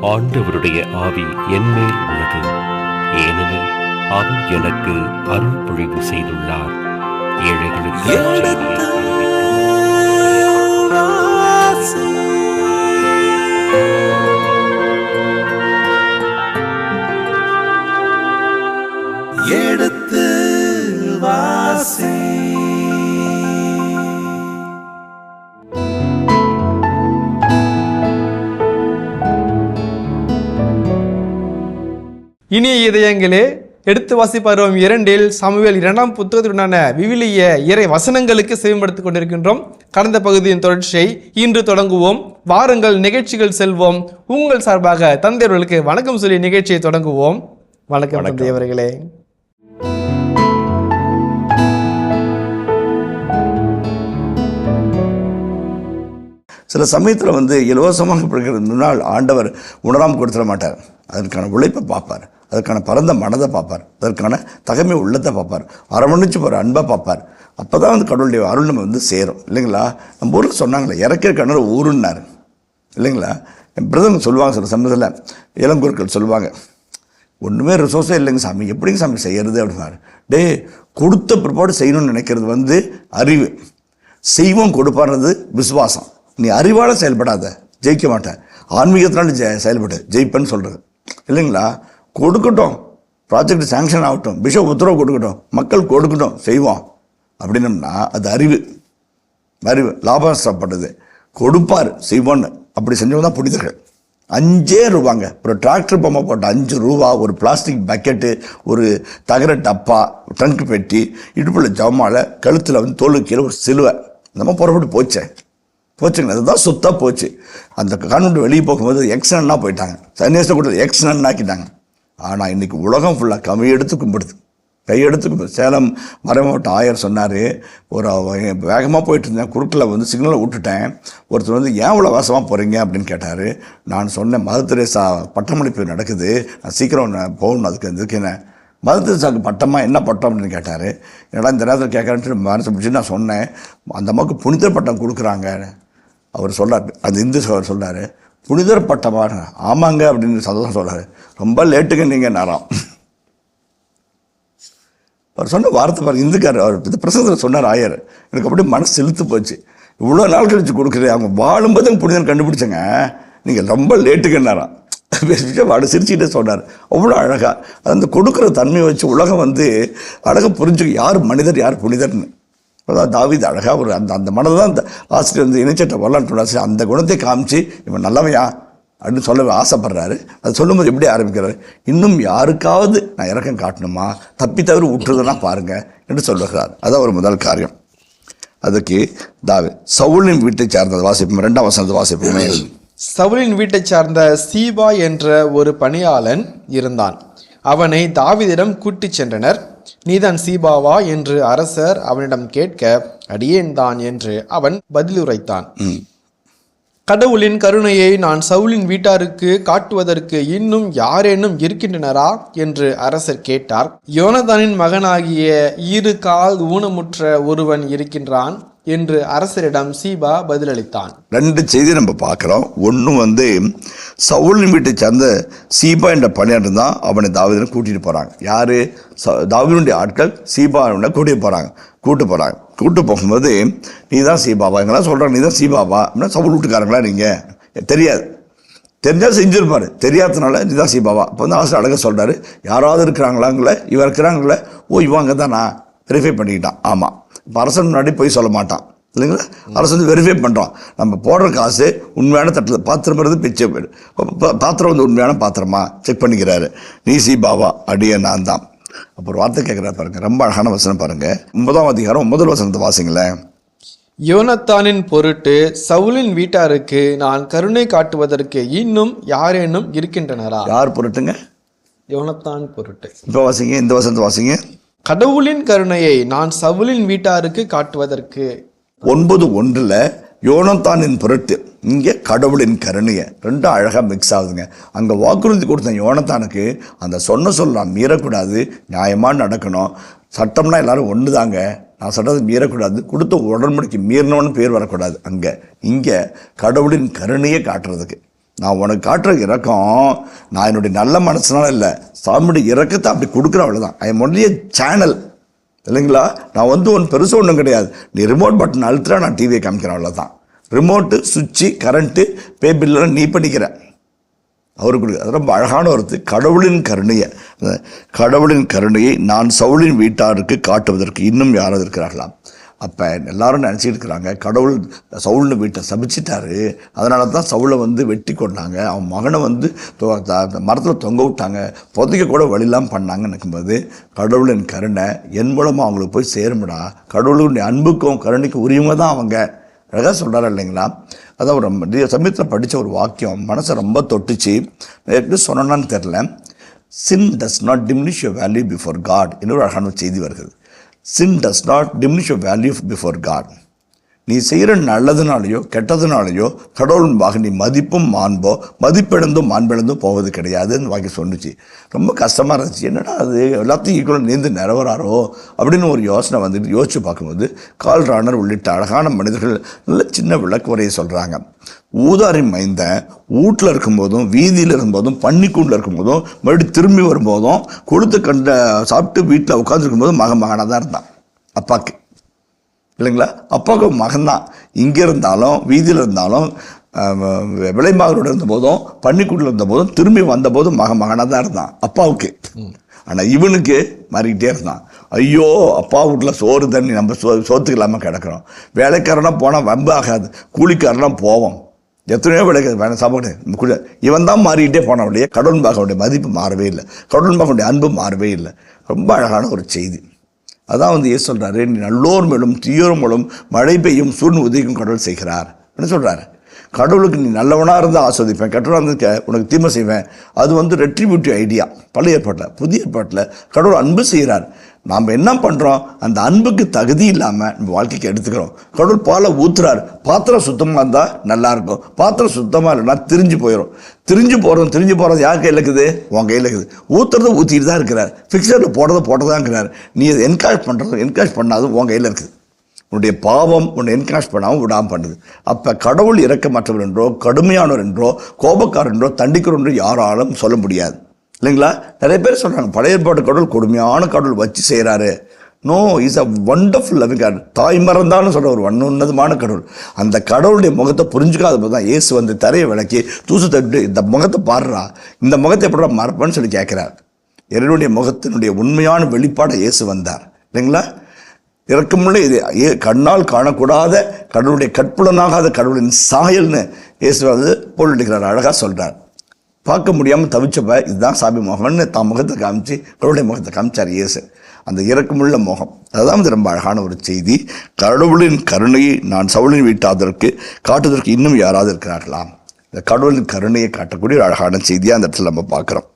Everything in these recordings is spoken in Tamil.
ஆண்டவருடைய ஆவி என்மேல் உள்ளது, ஏனெனில் அவர் எனக்கு அருள் பொழிவு செய்துள்ளார். ஏழைகளுக்கு எடுத்து வாசி. இனிய இதயங்களே, எடுத்து வாசிப்பருவம் 2 சாமுவேல் 2ஆம் புத்தகத்துடனான விவிலிய இறை வசனங்களுக்கு செவிமடுத்துக் கொண்டிருக்கின்றோம். கடந்த பகுதியின் தொடர்ச்சியை இன்று தொடங்குவோம். வாருங்கள், நிகழ்ச்சிகள் செல்வோம். உங்கள் சார்பாக தந்தையவர்களுக்கு வணக்கம் சொல்லி நிகழ்ச்சியை தொடங்குவோம். வணக்கம் தந்தையவர்களே. சில சமயத்தில் இலவசமாக பிடிக்கிறது முன்னால் ஆண்டவர் உணராமல் கொடுத்துட மாட்டார். அதற்கான உழைப்பை பார்ப்பார், அதற்கான பரந்த மனதை பார்ப்பார், அதற்கான தகமை உள்ளத்தை பார்ப்பார், அரவணைச்சு போகிற அன்பை பார்ப்பார். அப்போ தான் கடவுளுடைய அருள் நம்ம சேரும் இல்லைங்களா. நம்ம ஊரில் சொன்னாங்களே, இறக்கிற கிணறு ஊருன்னாரு இல்லைங்களா. என் பிரதமர் சொல்லுவாங்க, சில சமயத்தில் இளங்கூர்கள் சொல்லுவாங்க, ஒன்றுமே ரிசோர்ஸே இல்லைங்க சாமி, எப்படிங்க சாமி செய்கிறது அப்படின்னாரு. கொடுத்த பிற்பாடு செய்யணும்னு நினைக்கிறது அறிவு, செய்வோம் கொடுப்பாடுறது விசுவாசம். நீ அறிவால் செயல்படாத, ஜெயிக்க மாட்டேன். ஆன்மீகத்தினால செயல்பட்டு ஜெயிப்பேன்னு சொல்கிறது இல்லைங்களா. கொடுக்கட்டும், ப்ராஜெக்ட் சாங்ஷன் ஆகட்டும், பிஷப் உத்தரவு கொடுக்கட்டும், மக்கள் கொடுக்கட்டும், செய்வோம் அப்படின்னம்னா அது அறிவு. லாபப்பட்டது கொடுப்பார், செய்வோன்னு அப்படி செஞ்சவங்க தான் புனிதர்கள். 5 ரூபாங்க ஒரு டிராக்டர் பொம்மை போட்ட 5 ரூபா, ஒரு பிளாஸ்டிக் பக்கெட்டு, ஒரு தகர டப்பா, ட்ரங்க் பெட்டி, இடுப்பில் ஜமால, கழுத்தில் தோல் கீழே ஒரு சிலுவை, நம்ம புறப்பட்டு போச்சுங்க. அதுதான் சொத்தாக போச்சு. அந்த கான்வென்ட் வெளியே போகும்போது எக்ஸ்னன்னா போயிட்டாங்க, சன்னியாசத்தை கொடுத்து எக்ஸ்னன் ஆக்கிட்டாங்க. ஆனால் இன்றைக்கி உலகம் ஃபுல்லாக கையெடுத்து கும்பிடுது. சேலம் மறைமாவட்ட ஆயர் சொன்னார், ஒரு வேகமாக போயிட்டு இருந்தேன், குறுக்கில் சிக்னலை விட்டுட்டேன். ஒருத்தர் ஏன் இவ்வளோ வேகமாக போகிறீங்க அப்படின்னு கேட்டார். நான் சொன்னேன், மதர் தெரேசா பட்டமளிப்பு நடக்குது, நான் சீக்கிரம் போகணும், அதுக்கு என்ன மதர் தெரேசாவுக்கு பட்டமா, என்ன பட்டம் அப்படின்னு கேட்டார். என்னடா இந்த நேரத்தில் கேட்குறேன்ட்டு மனசு பிடிச்சி நான் சொன்னேன், அந்த அம்மாவுக்கு புனிதர் பட்டம் கொடுக்குறாங்க. அவர் சொல்கிறார், அந்த இந்து சொல்கிறார், புனிதர் பட்டமாக, ஆமாங்க அப்படின்னு சந்தோஷம் சொல்கிறார். ரொம்ப லேட்டுங்க நீங்கள் நேரம். அவர் சொன்ன வார்த்தை பாருங்க, இந்துக்கார். அவர் இந்த பிரசங்கத்தில் சொன்னார் ஆயர், எனக்கு அப்படியே மனசு செலுத்து போச்சு. இவ்வளோ நாள் கழிச்சு கொடுக்குறேன், அவங்க வாழும்போது புனிதர் கண்டுபிடிச்சங்க, நீங்கள் ரொம்ப லேட்டுங்க நேரம். வாடு சிரிச்சுக்கிட்டே சொன்னார். அவ்வளோ அழகாக அந்த கொடுக்குற தன்மையை வச்சு உலகம் அழகாக புரிஞ்சுக்க யார் மனிதர் யார் புனிதர்னு. அதான் தாவீது அழகாக ஒரு அந்த மனதை தான் அந்த ஆசிரியர் இணைச்சட்டை வரலாற்று அந்த குணத்தை காமிச்சு இவன் நல்லவையா அப்படின்னு சொல்ல ஆசைப்படுறாரு. அது சொல்லும்போது எப்படி ஆரம்பிக்கிறாரு, இன்னும் யாருக்காவது நான் இறக்கம் காட்டணுமா, தப்பி தவிர விட்டுறதுன்னா பாருங்க என்று சொல்லுகிறார். அதான் ஒரு முதல் காரியம். அதுக்கு சவுலின் வீட்டை சார்ந்த வாசிப்போம், 2ஆம் வசனத்தை வாசிப்போமே. சவுலின் வீட்டை சார்ந்த சீபா என்ற ஒரு பணியாளன் இருந்தான். அவனை தாவீதிடம் கூட்டிச் சென்றனர். நீதான் சீபாவா என்று அரசர் அவனிடம் கேட்க, அடியேன் தான் என்று அவன் பதிலுரைத்தான். கடவுளின் கருணையை நான் சவுலின் வீட்டாருக்கு காட்டுவதற்கு இன்னும் யாரேனும் இருக்கின்றனரா என்று அரசர் கேட்டார். யோனதானின் மகனாகிய 2 கால் ஊனமுற்ற ஒருவன் இருக்கின்றான் என்று அரசரிடம் சீபா பதிலளித்தான். 2 செய்தி நம்ம பார்க்குறோம். ஒன்று சவுலின் வீட்டை சேர்ந்த சீபா என்ற பணியாளர் தான் அவனை தாவீதுடன் கூட்டிகிட்டு போகிறாங்க. யார்? தாவீதுடைய ஆட்கள் சீபாவை கூட்டு போகிறாங்க. கூட்டு போகும்போது, நீ தான் சீபாவா, எங்கெல்லாம் சொல்கிறாங்க, நீ தான் சீபாவா அப்படின்னா சவுல் வீட்டுக்காரங்களா நீங்கள்? தெரியாது, தெரிஞ்சால் செஞ்சுருப்பார், தெரியாததுனால நீ தான் சீபாவா. அப்போ ஆசிரியர் அழகாக சொல்கிறாரு, யாராவது இருக்கிறாங்களாங்களே, இவன் இருக்கிறாங்களே, இவங்க தான் நான் வெரிஃபை பண்ணிக்கிட்டான். ஆமாம், இப்போ அரசன் முன்னாடி போய் சொல்ல மாட்டான் இல்லைங்களா. அரசு வெரிஃபை பண்ணுறான். நம்ம போடுற காசு உண்மையான தட்டில் பாத்திரம் வருது, பிச்சை போயிடு. பாத்திரம் உண்மையான பாத்திரமா செக் பண்ணிக்கிறாரு. நீ சீபாவா? அடியே நான் தான். அப்போ ஒரு வார்த்தை கேட்குறா பாருங்க, ரொம்ப அழகான வசனம் பாருங்க. 9ஆம் அதிகாரம் 9 வசனத்தை வாசிங்களேன். யோனத்தானின் பொருட்டு சவுலின் வீட்டாருக்கு நான் கருணை காட்டுவதற்கு இன்னும் யாரேனும் இருக்கின்றனரா? யார் பொருட்டுங்க? யோனத்தான் பொருட்டு. இப்போ வாசிங்க, இந்த வசனத்தை வாசிங்க. கடவுளின் கருணையை நான் சவுலின் வீட்டாருக்கு காட்டுவதற்கு. 9:1 யோனத்தானின் பொருட்டு, இங்கே கடவுளின் கருணையை. 2 அழகாக மிக்ஸ் ஆகுதுங்க. அங்கே வாக்குறுதி கொடுத்த யோனத்தானுக்கு அந்த சொல் நான் மீறக்கூடாது, நியாயமாக நடக்கணும், சட்டம்னா எல்லாரும் ஒன்று தாங்க, நான் சட்டத்தை மீறக்கூடாது, கொடுத்த உடன்படிக்கை மீறினவனு பேர் வரக்கூடாது. இங்கே கடவுளின் கருணையை காட்டுறதுக்கு நான் உனக்கு காட்டுற இரக்கம் நான் என்னுடைய நல்ல மனசுனால இல்லை, சாமியுடைய இரக்கத்தை அப்படி கொடுக்குற அவ்வளோதான். ஐ எம் ஒன்லி சேனல் இல்லைங்களா. நான் வந்து ஒன்று பெருசாக ஒன்றும் கிடையாது. நீ ரிமோட் பட்டன் அழுத்துறா நான் டிவியை காமிக்கிறேன் அவ்வளோதான். ரிமோட்டு, சுவிட்சு, கரண்ட்டு, பே பில்லாம் நீ பண்ணிக்கிற அவருக்கு கொடுக்க. அது ரொம்ப அழகான ஒருத்து. கடவுளின் கருணையை நான் சவுலின் வீட்டாருக்கு காட்டுவதற்கு இன்னும் யாராவது இருக்கிறார்களாம். அப்போ எல்லாரும் நினச்சிட்டு இருக்கிறாங்க கடவுள் சவுல்னு வீட்டை சபிச்சிட்டாரு, அதனால தான் சவுலை வந்து வெட்டி கொண்டாங்க, அவன் மகனை வந்து மரத்தில் தொங்க விட்டாங்க, புதைக்க கூட வழியெல்லாம் பண்ணாங்கன்னு நினைக்கும்போது கடவுளின் கருணை என் மூலமாக அவங்களுக்கு போய் சேரும்டா. கடவுளுடைய அன்புக்கும் கருணைக்கும் உரிமை தான் அவங்க. அழகாக சொல்கிறாரு இல்லைங்களா. அதான் ஒரு சமயத்தில் படித்த ஒரு வாக்கியம் மனசை ரொம்ப தொட்டுச்சு. எப்படி சொன்னான்னு தெரில. sin does not diminish your value before God. இன்னொரு அழகான செய்தி வருகிறது. sin does not diminish your value before God. நீ செய்கிற நல்லதுனாலையோ கெட்டதுனாலையோ கடவுள் முன்பாக நீ மதிப்பும் மதிப்பிழந்தும் மாண்பிழந்தும் போவது கிடையாதுன்னு வாக்கி சொன்னிச்சு. ரொம்ப கஷ்டமாக இருந்துச்சு. என்னடா அது எல்லாத்தையும் ஈக்குவலாக நீந்து நிறவராரோ அப்படின்னு ஒரு யோசனை வந்துட்டு யோசிச்சு பார்க்கும்போது கால் ரானர் உள்ளிட்ட அழகான மனிதர்கள் நல்ல சின்ன விளக்கு வரையை சொல்கிறாங்க. ஊதாரி மைந்தன் வீட்டில் இருக்கும்போதும் வீதியில் இருக்கும்போதும் பன்னிக்கூண்டில் இருக்கும்போதும் மறுபடியும் திரும்பி வரும்போதும் கொடுத்து சாப்பிட்டு வீட்டில் உட்காந்துருக்கும் போதும் மகனாக தான் இருந்தான் அப்பாவுக்கு இல்லைங்களா. அப்பாவுக்கு மகன்தான். இங்கே இருந்தாலும் வீதியில் இருந்தாலும் விளைமாகரோடு இருந்தபோதும் பன்னிக்கூட்டில் இருந்தபோதும் திரும்பி வந்தபோதும் மகனாக தான் இருந்தான் அப்பாவுக்கு. ஆனால் இவனுக்கு மாறிக்கிட்டே இருந்தான். ஐயோ அப்பா வீட்டில் சோறு தண்ணி நம்ம சோத்துக்கு இல்லாமல் கிடக்கிறோம். வேலைக்காரனா போனால் வம்பு ஆகாது, கூலிக்காரனா போவோம், எத்தனையோ வேலைக்கு வேணாம் சாப்பாடு. இவன் தான் மாறிக்கிட்டே போனான். இல்லையே கடவுள் பாகனுடைய மதிப்பு மாறவே இல்லை, கடவுள் பாகனுடைய அன்பு மாறவே இல்லை. ரொம்ப அழகான ஒரு செய்தி. அதான் வந்து ஏன் சொல்கிறாரு, நீ நல்லோர் மேலும் தீயோர் மேலும் மழை பெய்யும் சூழ்நிலை உதவிக்கும் கடவுள் செய்கிறார் அப்படின்னு சொல்கிறாரு. கடவுளுக்கு நீ நல்லவனாக இருந்தால் ஆஸ்வதிப்பேன், கெட்டவனாக இருந்து உனக்கு தீமை செய்வேன். அது வந்து ரெட்ரிபியூட்டிவ் ஐடியா. பழைய ஏற்பாட்டில் புதிய ஏற்பாட்டில் கடவுள் அன்பு செய்கிறார். நாம் என்ன பண்ணுறோம், அந்த அன்புக்கு தகுதி இல்லாமல் நம்ம வாழ்க்கைக்கு எடுத்துக்கிறோம். கடவுள் பாலை ஊற்றுறாரு, பாத்திரம் சுத்தமாக இருந்தால் நல்லாயிருக்கும், பாத்திரம் சுத்தமாக இல்லைன்னா திரிஞ்சு போகிறது யார் கையில் இருக்குது, உன் கையில் இருக்குது. ஊற்றுறதை ஊற்றிட்டு தான் இருக்கிறார், ஃபிக்ஸரில் போட்டதை தான் இருக்கிறார். நீ அதை என்கரேஜ் பண்ணாதும் உன் கையில் இருக்குது. உன்னுடைய பாவம் உன்னை என்கரேஜ் பண்ணாமல் விடாமல் பண்ணுது. அப்போ கடவுள் இரக்கமற்றவர் என்றோ கடுமையானவர் என்றோ கோபக்காரர் என்றோ தண்டிக்கிறோம் என்றோ யாராலும் சொல்ல முடியாது இல்லைங்களா. நிறைய பேர் சொல்கிறாங்க பழைய ஏற்பாட்டு கடவுள் கொடுமையான கடவுள் வச்சு செய்கிறாரு. No, is a wonderful loving God. தாய் மறந்தாலும் சொல்கிற ஒரு உன்னதமான கடவுள். அந்த கடவுளுடைய முகத்தை புரிஞ்சுக்காத போது தான் இயேசு வந்து தரையை விளக்கி தூசு தட்டு இந்த முகத்தை பாடுறா, இந்த முகத்தை எப்படா மறப்பேன்னு சொல்லி கேட்குறார். என்னுடைய முகத்தினுடைய உண்மையான வெளிப்பாடை இயேசு வந்தார் இல்லைங்களா. இறக்கமுள்ள இது கண்ணால் காணக்கூடாத கடவுளுடைய கற்புலனாகாத கடவுளின் சாயல்னு இயேசு வந்து பொருளிக்கிறார். அழகாக சொல்கிறார். பார்க்க முடியாமல் தவிச்சப்ப இதுதான் சாமி முகம்னு தான் முகத்தை காமிச்சு கடவுளுடைய முகத்தை காமிச்சார் இயேசு. அந்த இறக்கமுள்ள முகம் அதுதான் வந்து ரொம்ப அழகான ஒரு செய்தி. கடவுளின் கருணையை நான் சவுலின் வீட்டாதற்கு காட்டுவதற்கு இன்னும் யாராவது இருக்கிறார்களா. இந்த கடவுளின் கருணையை காட்டக்கூடிய ஒரு அழகான செய்தியாக அந்த இடத்துல நம்ம பார்க்குறோம்.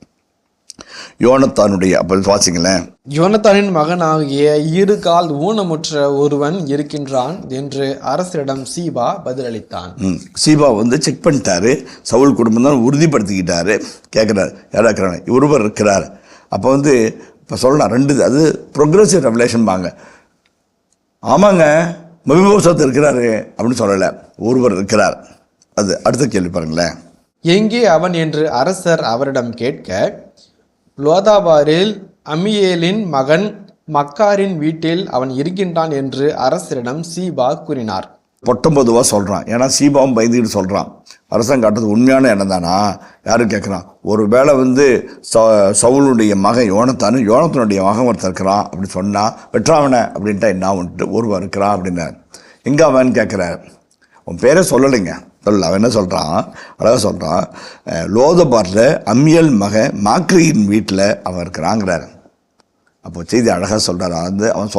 யோனத்தானுடைய அப்போ வாசிங்களேன். யோனத்தானின் மகனாகிய 2 கால் ஊனமுற்ற ஒருவன் இருக்கின்றான் என்று அரசரிடம் சீபா பதிலளித்தான். சீபா வந்து செக் பண்ணிட்டாரு, சவுல் குடும்பம் தான் உறுதிப்படுத்திக்கிட்டாரு. கேட்குறாரு, யாரா இருக்கிறாங்க, ஒருவர் இருக்கிறார். அப்போ வந்து இப்போ சொல்லலாம் 2, அது ப்ரொக்ரெசிவ் ரெவலேஷன் பாங்க. ஆமாங்க மபிபோசத் இருக்கிறாரு அப்படின்னு சொல்லலை, ஒருவர் இருக்கிறார். அது அடுத்த கேள்வி பாருங்களேன். எங்கே அவன் என்று அரசர் அவரிடம் கேட்க, லோதாபாரில் அம்மியேலின் மகன் மக்காரின் வீட்டில் அவன் இருக்கின்றான் என்று அரசரிடம் சீபா கூறினார். 19 சொல்கிறான். ஏன்னா சீபாவும் பயந்துக்கிட்டு சொல்கிறான். அரசன் காட்டுறது உண்மையான எண்ணம் தானா யாரும் கேட்குறான். ஒரு வேளை வந்து சவுலுடைய மகன் யோனத்தானுடைய மகன் ஒருத்தர் இருக்கிறான் அப்படின்னு சொன்னால் வெற்றாவனை அப்படின்ட்டா என்ன வந்துட்டு ஒருவன் இருக்கிறான் அப்படின்னாரு. எங்கே அவன் கேட்குறாரு. உன் பேரை சொல்லலைங்க, சொல்லல. அவன் என்ன சொல்கிறான், அழகாக சொல்கிறான். லோதபாரில் அம்மியல் மகன் மாக்ரியின் வீட்டில் அவன் இருக்கிறாங்கிறாரு. அப்போ செய்தி அழகாக சொல்கிறான். வந்து அவன்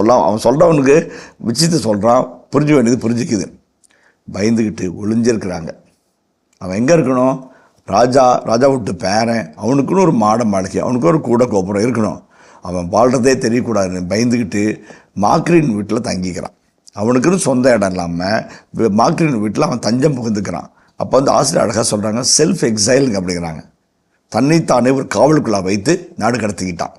சொல்கிறவனுக்கு விஷயத்தை சொல்கிறான், புரிஞ்சு வேண்டியது புரிஞ்சிக்குது. பயந்துக்கிட்டு ஒளிஞ்சிருக்கிறாங்க. அவன் எங்கே இருக்கணும், ராஜா விட்டு பேரன், அவனுக்குன்னு ஒரு மாளிகை, அவனுக்கு ஒரு கூட கோபுரம் இருக்கணும். அவன் வாழ்கிறதே தெரியக்கூடாதுன்னு பயந்துக்கிட்டு மாக்ரியின் வீட்டில் தங்கிக்கிறான். அவனுக்குன்னு சொந்த இடம் இல்லாமல் மாக்ரியின் வீட்டில் அவன் தஞ்சம் புகுந்துக்கிறான். அப்போ வந்து ஆசிரியர் அழகாக சொல்கிறாங்க, செல்ஃப் எக்ஸைலுங்க அப்படிங்கிறாங்க. தன்னைத்தானே ஒரு காவலுக்குள்ளாக வைத்து நாடு கடத்திக்கிட்டான்.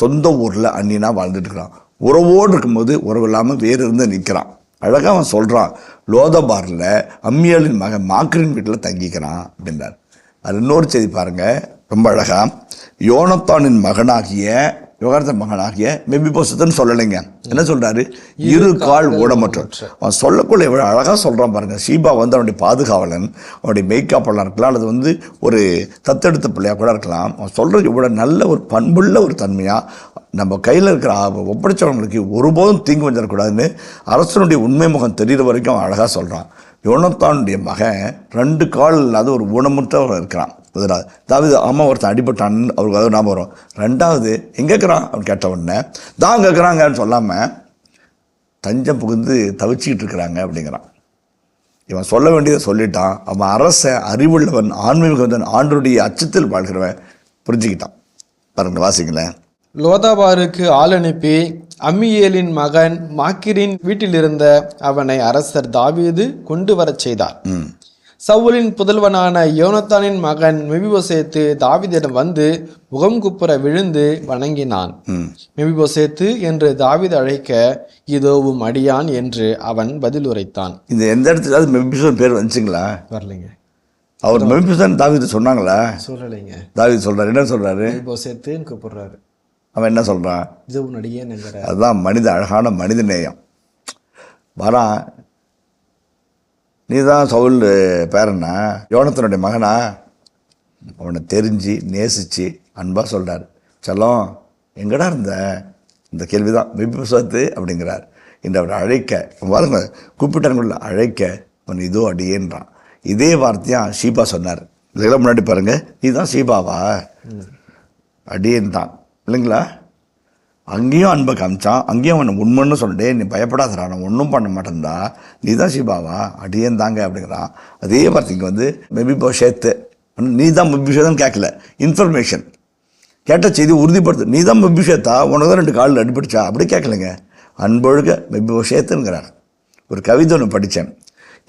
சொந்த ஊரில் அந்நியனாக வாழ்ந்துட்டு இருக்கிறான். உறவோடு இருக்கும்போது உறவு இல்லாமல் வேறு இருந்து நிற்கிறான். அழகாக அவன் சொல்கிறான், லோதபாரில் அம்மியலின் மகன் மாக்ரின் வீட்டில் தங்கிக்கிறான் அப்படின்றார். அது இன்னொரு செய்தி பாருங்க, ரொம்ப அழகா. யோனத்தானின் மகனாகிய மெபிபோசேத்துன்னு சொல்லலைங்க. என்ன சொல்றாரு? இரு கால் ஊனமுற்றவன். அவன் சொல்லக்குள்ள எவ்வளவு அழகா சொல்றான் பாருங்க. சீபா வந்து அவனுடைய பாதுகாவலன், அவனுடைய மெய்காப்பாளன் இருக்கலாம், அல்லது வந்து ஒரு தத்தெடுத்த பிள்ளையா கூட இருக்கலாம். அவன் சொல்றது இவ்வளவு நல்ல ஒரு பண்புள்ள ஒரு தன்மையா, நம்ம கையில் இருக்கிற ஒப்படைச்சவங்களுக்கு ஒருபோதும் தீங்கு வந்துடக்கூடாதுன்னு அரசனுடைய உண்மை முகம் தெரிகிற வரைக்கும் அவன் அழகாக சொல்கிறான். யோனத்தானுடைய மகன் 2 கால் இல்லாத ஒரு ஊனமுற்றவர் இருக்கிறான். முதலாவது தாவீது, ஆமாம் ஒருத்தன் அடிபட்டான், அவருக்கு அதாவது ஞாபகம் வரும். 2வது எங்கே இருக்கிறான் அவன் கேட்ட உடனே தான் கேட்குறாங்கன்னு சொல்லாமல் தஞ்சம் புகுந்து தவிச்சிக்கிட்டு இருக்கிறாங்க அப்படிங்கிறான். இவன் சொல்ல வேண்டியதை சொல்லிட்டான். அவன் அரச அறிவுள்ளவன், ஆன்மீகவன், ஆண்டருடைய அச்சத்தில் வாழ்கிறவன் புரிஞ்சுக்கிட்டான். பாருங்க, வாசிங்களேன். லோதாபாருக்கு ஆள் அனுப்பி அம்மியேலின் மகன் மாக்கிரின் வீட்டிலிருந்த அவனை அரசர் தாவீது கொண்டு வரச் செய்தார். சவுலின் புதல்வனான யோனத்தானின் மகன் மெபிபோசேத்து தாவீதிடம் வந்து முகம் குப்புற விழுந்து வணங்கினான். மெபிபோசேத்து என்று தாவீது அழைக்க, இதோவும் அடியான் என்று அவன் பதில் உரைத்தான். இந்த எந்த இடத்துல மெபிபோசேத் பேர் வந்துச்சுங்களா? வரலைங்க. அவர் மெபிபோசேத் தாவீது சொன்னாங்களா? சொல்லலைங்க. தாவீது சொல்றாரு. என்ன சொல்றாரு? மெபிபோசேத்துன்னு கூப்பிடுறாரு. அவன் என்ன சொல்றான்? இதுவும் அடியான் என்கிறார். அதுதான் அழகான மனித நேயம். வரான், நீ தான் சவுல் பேரனா, யோனத்தானுடைய மகனா? அவனை தெரிஞ்சு நேசித்து அன்பாக சொல்கிறார். செல்லம், எங்கடா இருந்த? இந்த கேள்வி தான் மெபிபோசேத்து அப்படிங்கிறார். இன்று அவர் அழைக்க பாருங்க, கூப்பிட்டாருக்குள்ள அழைக்க அவன் இதோ அடியேன்றான். இதே வார்த்தையாக ஷீபா சொன்னார். இதெல்லாம் முன்னாடி பாருங்க, நீ தான் ஷீபாவா? அடியேன் தான் இல்லைங்களா? அங்கேயும் அன்பை காமிச்சான், அங்கேயும் அவனை உண்மைன்னு சொல்லிட்டு, நீ பயப்படாதடா, நான் ஒன்றும் பண்ண மாட்டேன்டா, நீ தான் ஷீபாவா? அடியேன் தாங்க அப்படிங்கிறான். அதே வார்த்தைக்கு வந்து மெபிபோசேத்து, நீ தான் மெபிபோசேத்துன்னு கேட்கல, இன்ஃபர்மேஷன் கேட்ட செய்தி உறுதிப்படுத்து. நீ தான் மெபிபோசேத்தா? உனக்கு தான் 2 காலில் அடிபிடிச்சா? அப்படி கேட்கலைங்க, அன்பொழுக மெபிபோசேத்துங்கிறார். ஒரு கவிதை ஒன்று படித்தேன்.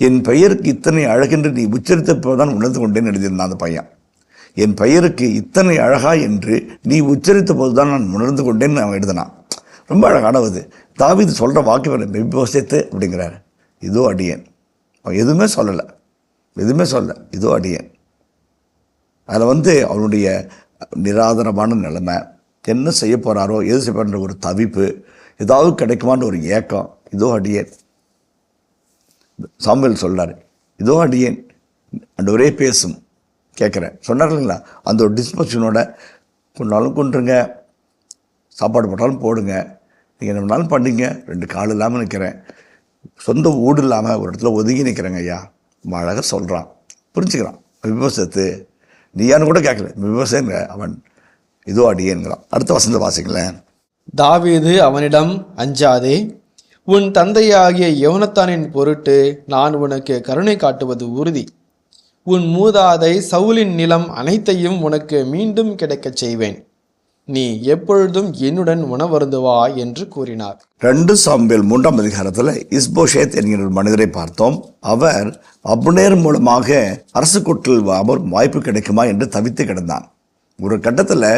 என் பெயருக்கு இத்தனை அழகென்று நீ உச்சரித்த போதுதான் உணர்ந்து கொண்டேன்னு எழுதியிருந்தான் அந்த பையன். என் பெயருக்கு இத்தனை அழகா என்று நீ உச்சரித்த போது தான் நான் உணர்ந்து கொண்டேன்னு அவன் எழுதினான். ரொம்ப அழகானது. தாவீது சொல்கிற வாக்கியம் மெபிபோசேத்து அப்படிங்கிறார். இதோ அடியேன். அவன் எதுவுமே சொல்லலை, இதோ அடியேன். அதில் வந்து அவனுடைய நிராதரமான நிலைமை, என்ன செய்ய போகிறாரோ, எது செய்ய போகிற ஒரு தவிப்பு, ஏதாவது கிடைக்குமான்னு ஒரு ஏக்கம். இதோ அடியேன். சாமுவேல் சொல்கிறார், இதோ அடியேன், ஆண்டவரே பேசும், கேட்குறேன் சொன்னார் இல்லைங்களா? அந்த ஒரு டிஸ்போஷனோட, கொண்டாலும் கொண்டுருங்க, சாப்பாடு போட்டாலும் போடுங்க, நீங்கள் என்ன வேணாலும் பண்ணிங்க, 2 கால் இல்லாமல் நிற்கிறேன், சொந்த வீடு இல்லாமல் ஒரு இடத்துல ஒதுங்கி நிற்கிறேங்க ஐயா. அழகாக சொல்கிறான், புரிஞ்சுக்கிறான். மெபிபோசேத்து நீயான்னு கூட கேட்கல, மெபிபோசேத்துங்க அவன் இதோ அடியேன்கிறான். அடுத்த வசனத்தை வாசிங்களேன். தாவீது அவனிடம், அஞ்சாதே, உன் தந்தையாகிய யோனத்தானின் பொருட்டு நான் உனக்கு கருணை காட்டுவது உறுதி. உன் மூதாதை சவுலின் நிலம் அனைத்தையும் உனக்கு மீண்டும் கிடைக்கச் செய்வேன். நீ எப்பொழுதும் என்னுடன் உணவருந்துவா என்று கூறினார். 2 சாமுவேல் 3ஆம் அதிகாரத்தில் இஸ்போஷேத் என்கிற ஒரு மனிதரை பார்த்தோம். அவர் அப்னேர் மூலமாக அரசு கொட்டில் வாய்ப்பு கிடைக்குமா என்று தவித்து கிடந்தான். ஒரு கட்டத்தில்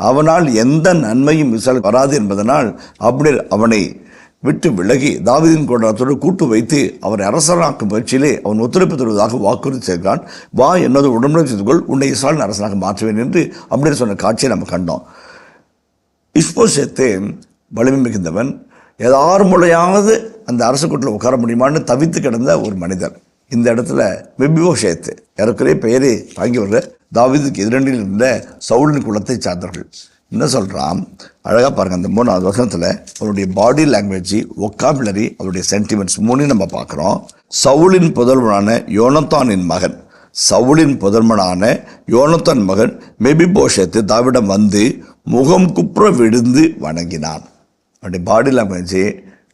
அவனால் எந்த நன்மையும் வராது என்பதனால் அப்னேர் அவனை விட்டு விலகி தாவீதின் கூடாரத்தோடு கூட்டு வைத்து அவரை அரசனாக்கும் முயற்சியிலே அவன் ஒத்துழைப்பு தருவதாக வாக்குறுதி செய்கிறான். வா, என்னது உடன்படிக்கை செய்து கொள், உன்னை இஸ்ராயேலின் அரசனாக மாற்றுவேன் என்று அப்படின்னு சொன்ன காட்சியை நம்ம கண்டோம். இஸ்போசேத்து வலிமை மிகுந்தவன், ஏதாறு மூலையாவது அந்த அரசு கூட்டில் உட்கார முடியுமான்னு தவித்து கிடந்த ஒரு மனிதர். இந்த இடத்துல மெபிபோசேத்து ஏறக்குறைய பெயரை தாங்கி வர்ற தாவீதுக்கு எதிரண்டில் இருந்த சவுலின் குலத்தை சார்ந்தவர்கள். என்ன சொல்கிறான் அழகாக பாருங்கள். அந்த 3ஆவது வசனத்தில் அவருடைய பாடி லாங்குவேஜ், ஒக்காபுலரி, அவருடைய சென்டிமெண்ட்ஸ் 3 நம்ம பார்க்குறோம். சவுலின் புதல்வனான யோனத்தான் மகன் மெபிபோசேத்து தாவீதிடம் வந்து முகம் குப்புற விழுந்து வணங்கினான். அவருடைய பாடி லாங்குவேஜ்,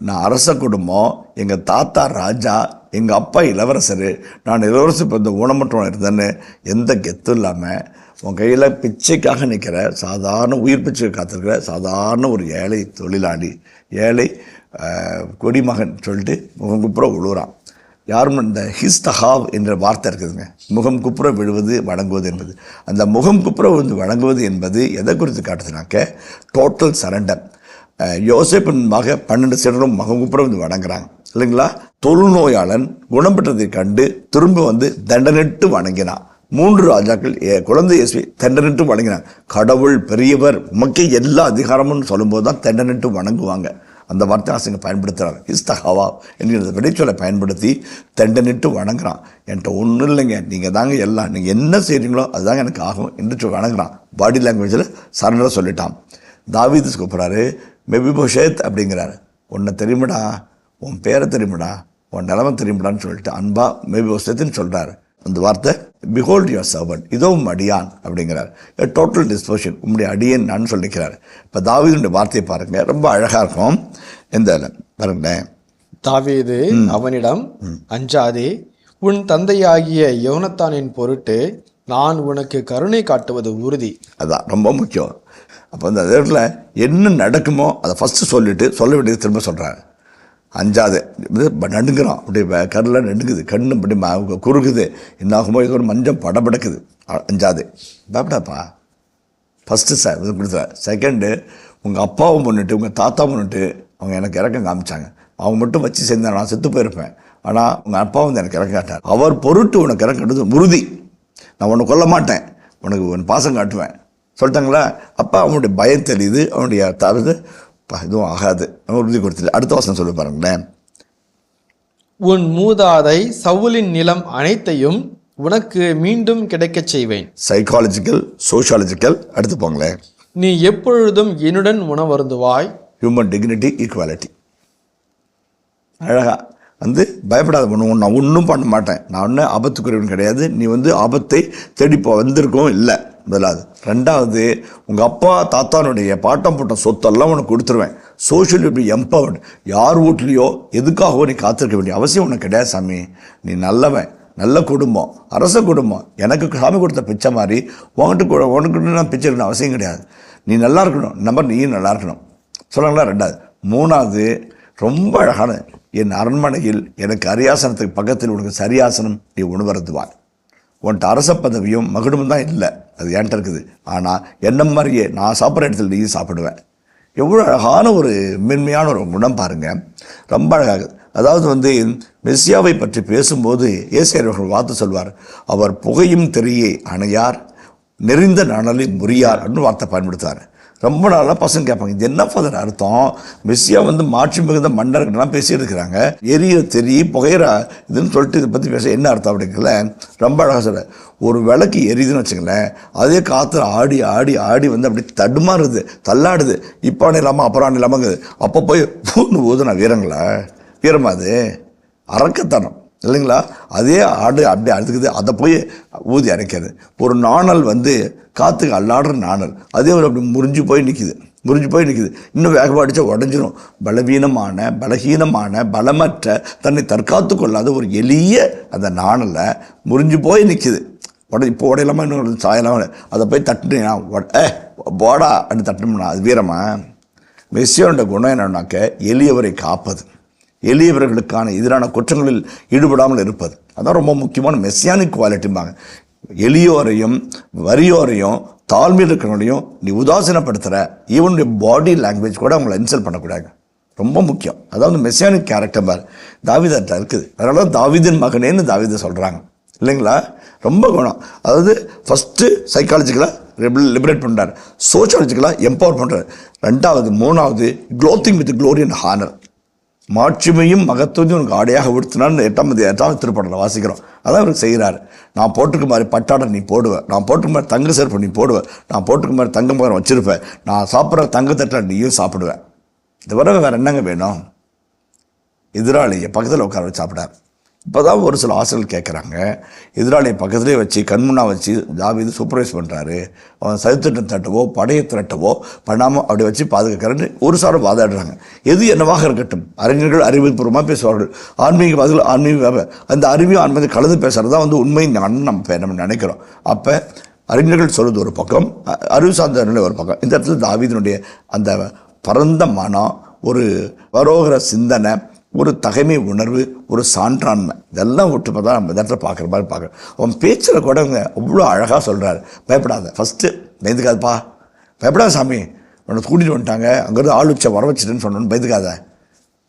நான் அரச குடும்பம், எங்கள் தாத்தா ராஜா, எங்கள் அப்பா இளவரசர், நான் இளவரசர் பிறந்த ஊனமற்றவன் இருந்தேன்னு எந்த கெத்தும் இல்லாமல் உன் கையில் பிச்சைக்காக நிற்கிற சாதாரண உயிர் பிச்சை காத்திருக்கிற சாதாரண ஒரு ஏழை தொழிலாளி, ஏழை கொடிமகன் சொல்லிட்டு முகம் குப்புற விழுறான். யாரும் இந்த ஹிஸ்தஹாவ் என்ற வார்த்தை இருக்குதுங்க, முகம் குப்புற விழுவது வணங்குவது என்பது. அந்த முகம் குப்புற விழுந்து வணங்குவது என்பது எதை குறித்து காட்டுதுனாக்க டோட்டல் சரண்டர். யோசேப்பின் மக 12 சீடரும் முகம் குப்புற வந்து வணங்குறாங்க இல்லைங்களா? தொழுநோயாளன் குணம் பெற்றதை கண்டு திரும்ப வந்து தண்டனிட்டு வணங்கினான். 3 ராஜாக்கள் குழந்தை இயேசுவை தண்டனிட்டு வணங்கினாங்க. கடவுள் பெரியவர், உமக்கே எல்லா அதிகாரமும் சொல்லும்போது தான் தண்டனிட்டு வணங்குவாங்க. அந்த வார்த்தை ஆசிங்க பயன்படுத்துகிறார். இஸ்தஹாவா என்கிற விடைச்சொலை பயன்படுத்தி தண்டனிட்டு வணங்குறான். என்கிட்ட ஒன்றும் இல்லைங்க, நீங்கள் தாங்க எல்லாம், நீங்கள் என்ன செய்கிறீங்களோ அதுதாங்க எனக்கு ஆகும் என்று வணங்குறான். பாடி லாங்குவேஜில் சரண்டராக சொல்லிட்டான். தாவீது கூப்பிட்றாரு, மெபிபோஷேத் அப்படிங்கிறாரு. உன்னை தெரியுமாடா, உன் பேரை தெரியுமாடா, உன் நிலமை தெரியுமாடான்னு சொல்லிட்டு அன்பா மெபிபோஷேத்துன்னு சொல்கிறாரு. அந்த வார்த்தை பிஹோல்ட் யுவர் சர்வன்ட், இதோ அடியான் அப்படிங்கிறார். டோட்டல் டிஸ்போஷன், உம்முடைய அடியன் நான் சொல்லிக்கிறார். இப்போ தாவீதுடைய வார்த்தையை பாருங்கள், ரொம்ப அழகாக இருக்கும். இந்த பாருங்களேன், தாவீது அவனிடம், அஞ்சாதே, உன் தந்தையாகிய யோனத்தானின் பொருட்டு நான் உனக்கு கருணை காட்டுவது உறுதி. அதான் ரொம்ப முக்கியம். அப்போ அந்த இடத்துல என்ன நடக்குமோ அதை ஃபஸ்ட்டு சொல்லிவிட்டு சொல்ல வேண்டியது திரும்ப சொல்கிறாரு. அஞ்சாது, இது நடுங்குறான், அப்படி கருலாம் நடுங்குது, கண்ணு அப்படி குறுகுது, என்னாகுமோ இது ஒரு மஞ்சள் படபடக்குது. அஞ்சாது, பயப்படாப்பா. ஃபஸ்ட்டு சார் இது கொடுத்தாரு. செகண்டு, உங்கள் அப்பாவை முன்னிட்டு உங்கள் தாத்தா முன்னிட்டு அவங்க எனக்கு இறக்கம் காமிச்சாங்க. அவங்க மட்டும் வச்சு சேர்ந்தா நான் செத்து போயிருப்பேன். ஆனால் உங்கள் அப்பா வந்து எனக்கு இறக்க காட்டார். அவர் பொருட்டு உனக்கு இறக்கிறது உறுதி. நான் உன்னை கொல்ல மாட்டேன், உனக்கு உன் பாசம் காட்டுவேன் சொல்லிட்டாங்களா. அப்போ அவனுடைய பயம் தெரியுது, அவனுடைய தவிர்த்து இதுவும் ஆகாது, நம்ம உறுதி கொடுத்துட்டு. அடுத்த வசனம் சொல்லி பாருங்களேன், உன் மூதாதை சவுலின் நிலம் அனைத்தையும் உனக்கு மீண்டும் கிடைக்கச் செய்வேன். Psychological, sociological. அடுத்து போங்களேன், நீ எப்பொழுதும் என்னுடன் உணவருந்துவாய். Human dignity, equality. அழகா வந்து பயப்படாத, நான் ஒன்றும் பண்ண மாட்டேன், நான் ஒன்றும் ஆபத்துக்குரியவன் கிடையாது, நீ வந்து ஆபத்தை தேடிப்போ வந்திருக்கோம் இல்லை. முதலாவது. ரெண்டாவது, உங்கள் அப்பா தாத்தானுடைய பாட்டம் போட்ட சொத்தெல்லாம் உனக்கு கொடுத்துருவேன். சோஷியல் இப்படி எம்பவர்டு, யார் வீட்லேயோ எதுக்காகவோ நீ காத்திருக்க வேண்டிய அவசியம் உனக்கு கிடையாது சாமி. நீ நல்லவன், நல்ல குடும்பம், அரச குடும்பம், எனக்கு சாமி கொடுத்த பிச்சை மாதிரி உனக்கு நான் பிச்சை இருக்கணும் அவசியம் கிடையாது. நீ நல்லா இருக்கணும், நம்பர் நீயும் நல்லா இருக்கணும் சொல்லுங்களா. ரெண்டாவது. மூணாவது, ரொம்ப அழகான, என் அரண்மனையில் எனக்கு அரியாசனத்துக்கு பக்கத்தில் உனக்கு சரியாசனம் நீ உணவருந்துவார். உன்ட்ட அரச பதவியும் மகுடமும் தான் இல்லை, அது என்கிட்ட இருக்குது. ஆனால் என்ன மாதிரியே நான் சாப்பிட்ற இடத்துல நீயும் சாப்பிடுவேன். எவ்வளோ அழகான ஒரு மென்மையான ஒரு குணம் பாருங்கள், ரொம்ப அழகாக. அதாவது வந்து மெஸ்ஸியாவை பற்றி பேசும்போது ஏசாயா அவர்கள் வார்த்தை சொல்வார், அவர் புகையும் திரையை அணையார், நெறிந்த நனலில் முறியார் அப்படின்னு வார்த்தை பயன்படுத்துவார். ரொம்ப நாளாக பசங்க கேட்பாங்க, இது என்ன ஃபாதர் அர்த்தம், மெஸ்ஸியா வந்து மாட்சி மிகுந்த மன்னர்கள்லாம் பேசிட்டு இருக்கிறாங்க, எரிய தெரி புகையிற இதுன்னு சொல்லிட்டு இதை பற்றி பேச என்ன அர்த்தம் அப்படிங்கல. ரொம்ப அழகாக சொல்ல, ஒரு விளக்கு எரியுதுன்னு வச்சுங்களேன், அதே காற்று ஆடி ஆடி ஆடி வந்து அப்படி தடுமாறுது, தள்ளாடுது, இப்போ இல்லாமல் அப்புறம் இல்லாமங்குது. அப்போ போய் பூன்னு ஊதுனா வீரங்களா, வீரமா அது அரக்கத்தனம் இல்லைங்களா. அதே ஆடு அப்படி அழுதுக்குது, அதை போய் ஊதி அரைக்கிறது. ஒரு நாணல் வந்து காற்றுக்கு அல்லாடுற நாணல், அதே ஒரு அப்படி முறிஞ்சு போய் நிற்கிது. இன்னும் வேகமாக அடித்தா உடஞ்சிரும். பலகீனமான பலமற்ற தன்னை தற்காத்து கொள்ளாத ஒரு எளிய அந்த நாணலை முறிஞ்சு போய் நிற்கிது. இப்போ உடையலாமா இன்னும் சாயலாம அதை போய் தட்டுனா போடா அப்படி தட்டணும்னா அது வீரமா. மெஸ்ஸியாவோட குணம் என்னன்னாக்க எளியவரை காப்பது, எளியவர்களுக்கான எதிரான குற்றங்களில் ஈடுபடாமல் இருப்பது. அதான் ரொம்ப முக்கியமான மெஸ்ஸியானிக் குவாலிட்டிம்பாங்க. எளியோரையும் வறியோரையும் தாழ்மையில் இருக்கிறவங்களையும் நீ உதாசீனப்படுத்துகிற, ஈவனுடைய பாடி லாங்குவேஜ் கூட அவங்களை இன்சல்ட் பண்ணக்கூடாது, ரொம்ப முக்கியம். அதாவது மெஸ்ஸியானிக் கேரக்டர் பார் தாவீதத்தில் இருக்குது. அதனால தான் தாவீதின் மகனேன்னு தாவீதை சொல்கிறாங்க இல்லைங்களா. ரொம்ப குணம். அதாவது ஃபஸ்ட்டு சைக்காலஜிக்கலாக லிபரேட் பண்ணுறாரு, சோஷியாலஜிக்கலாக எம்பவர் பண்ணுறாரு. ரெண்டாவது, மூணாவது, clothing with glory and honour, மாட்சிமையும் மகத்துவத்தையும் உனக்கு ஆடையாக விடுத்தினான்னு 8ஆம் திருப்படலை வாசிக்கிறோம். அதான் அவருக்கு செய்கிறாரு. நான் போட்டுக்கு மாதிரி பட்டாடை நீ போடுவேன், நான் போட்டுக்கு மாதிரி தங்க செருப்பு நீ போடுவேன், நான் போட்டுக்கு மாதிரி தங்க மரம் வச்சுருப்பேன், நான் சாப்பிட்ற தங்கத்தட்டை நீயும் சாப்பிடுவேன். இது வர வேறு என்னங்க வேணும். எதிராளியை பக்கத்தில் உட்கார வச்சு சாப்பிடாரு. இப்போ தான் ஒரு சில ஆசிரியர்கள் கேட்குறாங்க, எதிராளியை பக்கத்துலேயே வச்சு கண்முன்னா வச்சு தாவீது சூப்பர்வைஸ் பண்ணுறாரு, அவன் சதித்திட்டம் தட்டவோ படையை திரட்டவோ பண்ணாமல் அப்படி வச்சு பாதுகாக்கிறேன்னு ஒரு சாரம் வாதாடுறாங்க. எது என்னவாக இருக்கட்டும், அறிஞர்கள் அறிவுபூர்வமாக பேசுவார்கள், ஆன்மீகவாதிகள் ஆன்மீக, அந்த அறிவியும் ஆன்மீக கலந்து பேசுகிறது தான் வந்து உண்மை நம்ம நினைக்கிறோம். அப்போ அறிஞர்கள் சொல்வது ஒரு பக்கம், அறிவு சார்ந்த நிலை ஒரு பக்கம். இந்த இடத்துல தாவீதினுடைய அந்த பரந்த மனம், ஒரு வரோகர சிந்தனை, ஒரு தகைமை உணர்வு, ஒரு சான்றாண்மை, இதெல்லாம் விட்டு பார்த்தா நம்ம இடத்துல பார்க்குற மாதிரி பார்க்குறோம். அவன் பேச்சில் கூட அவ்வளோ அழகாக சொல்கிறாரு, பயப்படாத, ஃபஸ்ட்டு பயந்துக்காதப்பா, பயப்படாத சாமி, உன்னை கூட்டிகிட்டு வந்துட்டாங்க, அங்கேருந்து ஆள் வச்ச வர வச்சுட்டுன்னு சொன்னோன்னு பயந்துக்காத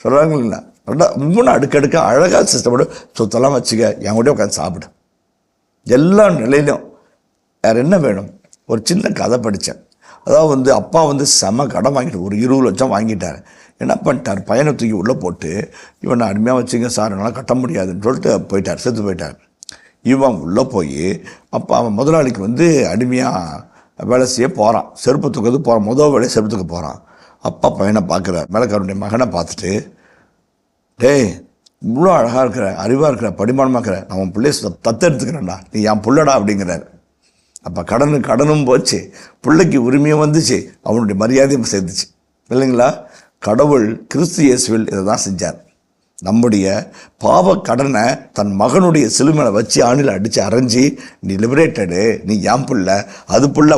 சொல்கிறாங்க இல்லை. ரெண்டா இன்னும் அடுக்கடுக்க அழகாக சிஸ்டமோட சொத்தெல்லாம் வச்சுக்க, என் கூட உட்காந்து சாப்பிடு, எல்லா நிலையிலும் வேறு என்ன வேணும்? ஒரு சின்ன கதை படித்தேன். அதாவது அப்பா செம கடன் வாங்கிட்டு ஒரு 20 லட்சம் வாங்கிட்டார். என்ன பண்ணிட்டார்? பையனை தூக்கி உள்ளே போட்டு இவனை அடிமையாக வச்சுங்க சார், என்னால் கட்ட முடியாதுன்னு சொல்லிட்டு போயிட்டார், செத்து போயிட்டார். இவன் உள்ளே போய் அப்போ அவன் முதலாளிக்கு அடிமையாக வேலை செய்ய போகிறான், செருப்பு தூக்கிறது போகிறான், முதல் வேலையை செருப்பு தூக்க போகிறான். அப்பா பையனை பார்க்குறார், மேலக்காரனுடைய மகனை பார்த்துட்டு, டேய் இவ்வளோ அழகாக இருக்கிற, அறிவாக இருக்கிற, படிமானமாக இருக்கிற, நான் உன் பிள்ளைய தத்தெடுத்துக்கிறேன்டா, நீ என் புள்ளடா அப்படிங்கிறார். அப்போ கடனும் போச்சு, பிள்ளைக்கு உரிமையும் வந்துச்சு, அவனுடைய மரியாதையும் சேர்த்துச்சு இல்லைங்களா? கடவுள் கிறிஸ்து இயேசுவில் இதை தான் செஞ்சார். நம்முடைய பாவ கடனை தன் மகனுடைய சிலுமையில வச்சு ஆணில் அடித்து அரைஞ்சி, நீ லிபரேட்டடு, நீ என் பிள்ளை, அது பிள்ளை,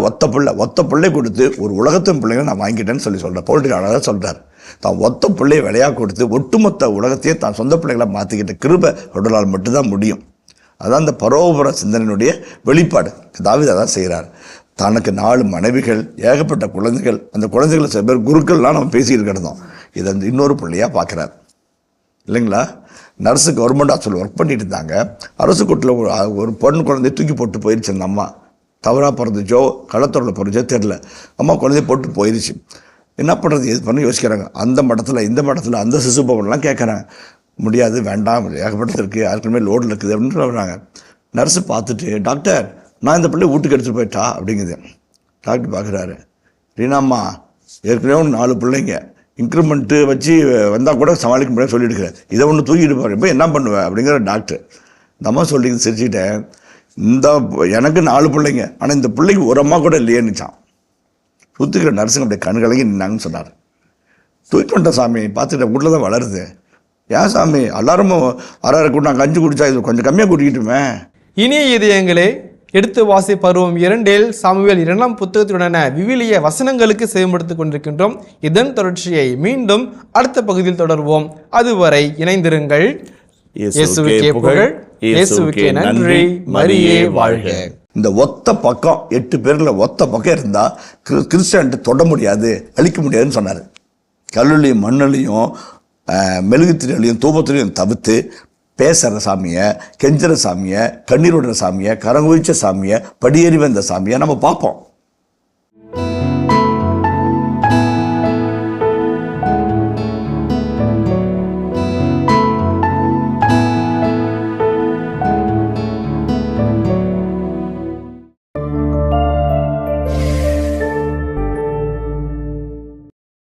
ஒத்த பிள்ளை கொடுத்து ஒரு உலகத்தின் பிள்ளைங்க நான் வாங்கிட்டேன்னு சொல்கிறேன். பவுல்டிகாரர் சொல்கிறார், தான் ஒத்த பிள்ளையை விலையாக கொடுத்து ஒட்டுமொத்த உலகத்தையே தான் சொந்த பிள்ளைகளை மாற்றிக்கிட்ட கிருபை கடவுளால் மட்டும்தான் முடியும். அதான் அந்த பரோபர சிந்தனையினுடைய வெளிப்பாடு. தாவீது அதான் செய்கிறார். தனக்கு 4 மனைவிகள், ஏகப்பட்ட குழந்தைகள், அந்த குழந்தைகளை சில பேர் குருக்கள்லாம் நம்ம பேசிக்கிட்டு கிடந்தோம். இதை இன்னொரு பிள்ளையாக பார்க்குறார் இல்லைங்களா? நர்ஸு கவர்மெண்ட் ஹாஸ்பிட்டல் ஒர்க் பண்ணிட்டு இருந்தாங்க. அரசு கூட்டில் ஒரு பொண்ணு குழந்தைய தூக்கி போட்டு போயிடுச்சு. அந்த அம்மா தவறாக பிறந்துச்சோ களத்தூரில் பிறந்துச்சோ தெரில, அம்மா குழந்தைய போட்டு போயிடுச்சு. என்ன பண்ணுறது, எது பண்ணி யோசிக்கிறாங்க. அந்த மடத்தில் இந்த மடத்தில் அந்த சிசு பவன்லாம் கேட்குறாங்க. முடியாது, வேண்டாம், ஏகப்பட்டது இருக்குது, யாருக்குமே லோடில் இருக்குது அப்படின்னு சொல்கிறாங்க. நர்ஸு பார்த்துட்டு, டாக்டர் நான் இந்த பிள்ளை வீட்டுக்கு எடுத்துகிட்டு போயிட்டா அப்படிங்குது. டாக்டர் பார்க்குறாரு, ரீனாம்மா ஏற்கனவே 4 பிள்ளைங்க, இன்க்ரிமெண்ட்டு வச்சு வந்தால் கூட சமாளிக்க முடியாது சொல்லியிருக்கிறேன், இதை ஒன்று தூக்கிட்டு போகிறேன், இப்போ என்ன பண்ணுவேன் அப்படிங்கிற டாக்டர். இந்த அம்மா சொல்லி சிரிச்சுட்டேன், எனக்கு 4 பிள்ளைங்க, ஆனால் இந்த பிள்ளைக்கு ஒரு அம்மா கூட இல்லையேன்னுச்சான். சுற்றிக்கிற நர்ஸுங்க அப்படியே கண்கலங்கி நின்னாங்கன்னு சொன்னார். தூக்கிட்டு வந்துட்டேன் சாமி, பார்த்துக்கிட்ட வீட்டில் தான் வளருது. ஏன் சாமி எல்லாரும் 6 கூட நாங்கள் 5 குடிச்சா இது கொஞ்சம் கம்மியாக குடிக்கிட்டுமே. இனிய இதயங்களே, எடுத்து வாசி பருவம் 2 சாமுவேல் 2ஆம் புத்தகத்துடன விவிலிய வசனங்களுக்கு செயல்படுத்திக் கொண்டிருக்கின்றோம். இதன் தொடர்ச்சியை மீண்டும் அடுத்த பகுதியில் தொடர்வோம். அதுவரை இணைந்திருங்கள். இயேசுவுக்கே புகழ், இயேசுவுக்கே நன்றி, மரியே வாழ்க. இந்த ஒத்த பக்கம் 8 பேரில் ஒத்த பக்கம் இருந்தால் கிறிஸ்டியானிட்டி தொட முடியாது, அழிக்க முடியாதுன்னு சொன்னார். கல்லுலையும் மண்ணுலையும் மெழுகுத்திரையிலையும் தூபத்திலையும் தவிர்த்து பேசுகிற சாமியை, கெஞ்சுற சாமியை, கண்ணீர் விடுற சாமியை, கரங்குவிச்ச சாமியை, படியேறி வந்த சாமியை நம்ம பார்ப்போம்.